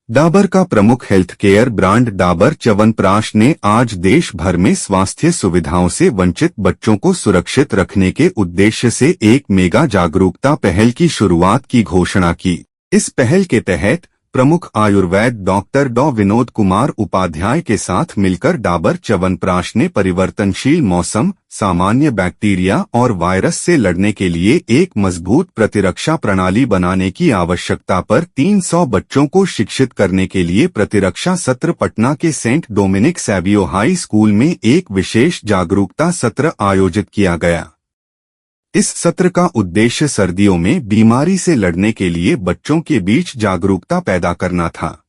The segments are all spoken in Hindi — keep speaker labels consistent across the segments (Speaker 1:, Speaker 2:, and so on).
Speaker 1: डाबर का प्रमुख health care brand Dabur chyawanprash ने आज देश भर में स्वास्थ्य सुविधाओं से वंचित बच्चों को सुरक्षित रखने के उद्देश्य से एक मेगा जागरूकता पहल की शुरुआत की घोषणा की। इस पहल के तहत प्रमुख आयुर्वेद डॉक्टर डॉ विनोद कुमार उपाध्याय के साथ मिलकर डाबर च्यवनप्राश ने परिवर्तनशील मौसम, सामान्य बैक्टीरिया और वायरस से लड़ने के लिए एक मजबूत प्रतिरक्षा प्रणाली बनाने की आवश्यकता पर 300 बच्चों को शिक्षित करने के लिए प्रतिरक्षा सत्र पटना के saint Dominic Savio high school में एक विशेष जागरूकता सत्र आयोजित किया गया। इस सत्र का उद्देश्य सर्दियों में बीमारी से लड़ने के लिए बच्चों के बीच जागरूकता पैदा करना था।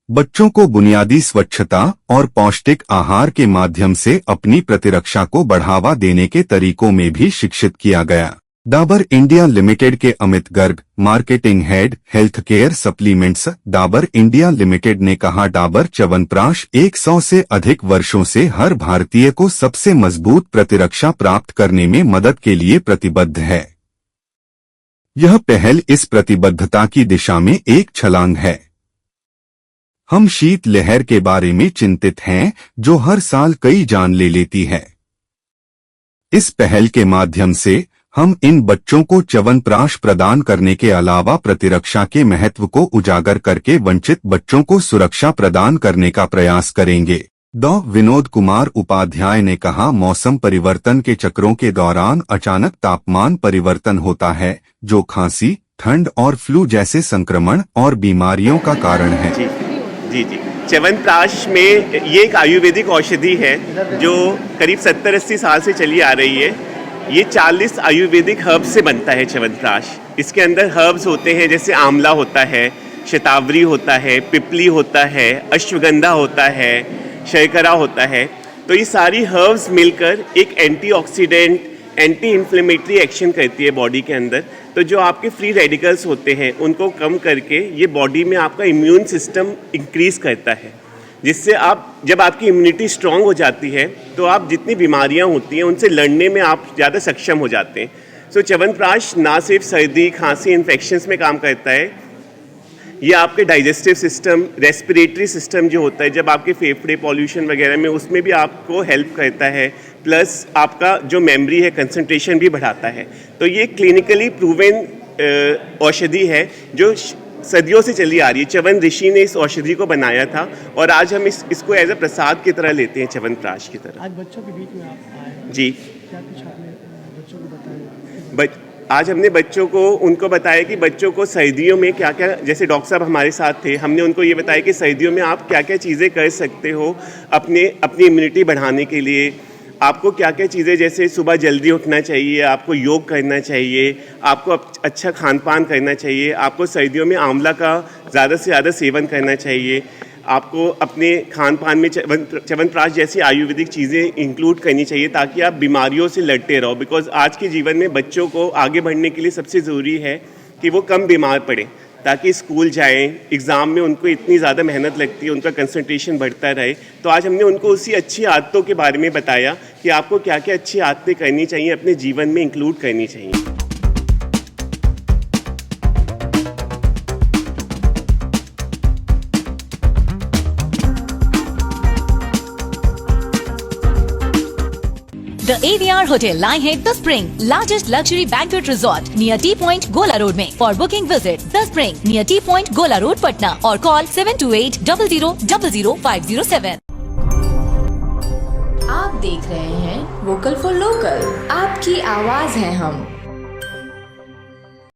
Speaker 1: बच्चों को बुनियादी स्वच्छता और पौष्टिक आहार के माध्यम से अपनी प्रतिरक्षा को बढ़ावा देने के तरीकों में भी शिक्षित किया गया। डाबर इंडिया लिमिटेड के Amit Garg, marketing head health care supplements, Dabur India limited ने कहा, डाबर च्यवनप्राश 100 से अधिक वर्षों से हर भारतीय को सबसे मजबूत प्रतिरक्षा प्राप्त करने में मदद के लिए प्रतिबद्ध है। यह पहल इस प्रतिबद्धता की दिशा में एक छलांग है। हम शीत लहर के बारे में चिंतित हैं, जो हर साल कई जान ले लेती है। इस पहल के माध्यम से हम इन बच्चों को च्यवनप्राश प्रदान करने के अलावा प्रतिरक्षा के महत्व को उजागर करके वंचित बच्चों को सुरक्षा प्रदान करने का प्रयास करेंगे। डॉ विनोद कुमार उपाध्याय ने कहा, मौसम परिवर्तन के चक्रों के दौरान अचानक तापमान परिवर्तन होता है, जो खांसी, ठंड और फ्लू जैसे संक्रमण और बीमारियों का कारण है।
Speaker 2: जी। च्यवनप्राश में ये एक आयुर्वेदिक औषधि है जो करीब 70-80 साल से चली आ रही है। ये 40 आयुर्वेदिक हर्ब्स से बनता है च्यवनप्राश। इसके अंदर हर्ब्स होते हैं जैसे आंवला होता है, शतावरी होता है, पिपली होता है, अश्वगंधा होता है, शर्करा होता है। तो ये सारी हर्ब्स मिलकर एक एंटीऑक्सीडेंट, एंटी इन्फ्लेमेटरी एक्शन करती है बॉडी के अंदर। तो जो आपके फ्री रेडिकल्स होते हैं उनको कम करके ये बॉडी में आपका इम्यून सिस्टम इंक्रीज़ करता है, जिससे आप जब आपकी इम्यूनिटी स्ट्रांग हो जाती है तो आप जितनी बीमारियां होती हैं उनसे लड़ने में आप ज़्यादा सक्षम हो जाते हैं। सो च्यवनप्राश ना सिर्फ सर्दी, खांसी, इन्फेक्शंस में काम करता है, ये आपके डाइजेस्टिव सिस्टम, रेस्पिरेटरी सिस्टम जो होता है, जब आपके फेफड़े पॉल्यूशन वगैरह में, उसमें भी आपको हेल्प करता है। प्लस आपका जो मेमोरी है, कंसंट्रेशन भी बढ़ाता है। तो ये क्लिनिकली प्रूवन औषधि है जो सदियों से चली आ रही है। च्यवन ऋषि ने इस औषधि को बनाया था और आज हम इसको एज अ प्रसाद की तरह लेते हैं, च्यवनप्राश की तरह।
Speaker 3: आज बच्चों के बीच में आप आए
Speaker 2: जी,
Speaker 3: क्या कुछ आपने बच्चों को बताया?
Speaker 2: आज हमने बच्चों को उनको बताया कि बच्चों को सर्दियों में क्या क्या, जैसे डॉक्टर साहब हमारे साथ थे, हमने उनको ये बताया कि सर्दियों में आप क्या क्या चीज़ें कर सकते हो अपनी इम्यूनिटी बढ़ाने के लिए। आपको क्या क्या चीज़ें, जैसे सुबह जल्दी उठना चाहिए, आपको योग करना चाहिए, आपको अच्छा खान पान करना चाहिए, आपको सर्दियों में आंवला का ज़्यादा से ज़्यादा सेवन करना चाहिए, आपको अपने खान पान में च्यवनप्राश जैसी आयुर्वेदिक चीज़ें इंक्लूड करनी चाहिए ताकि आप बीमारियों से लड़ते रहो। बिकॉज आज के जीवन में बच्चों को आगे बढ़ने के लिए सबसे ज़रूरी है कि वो कम बीमार पड़े, ताकि स्कूल जाएं, एग्ज़ाम में उनको इतनी ज़्यादा मेहनत लगती है, उनका कंसंट्रेशन बढ़ता रहे। तो आज हमने उनको उसी अच्छी आदतों के बारे में बताया कि आपको क्या क्या अच्छी आदतें करनी चाहिए, अपने जीवन में इंक्लूड करनी चाहिए।
Speaker 4: The AVR Hotel Limehead The Spring, largest luxury banquet resort near T Point, Gola Road में. For booking visit The Spring near T Point, Gola Road, Patna or call 728000507.
Speaker 5: आप देख रहे हैं वोकल फॉर लोकल, आपकी आवाज है हम।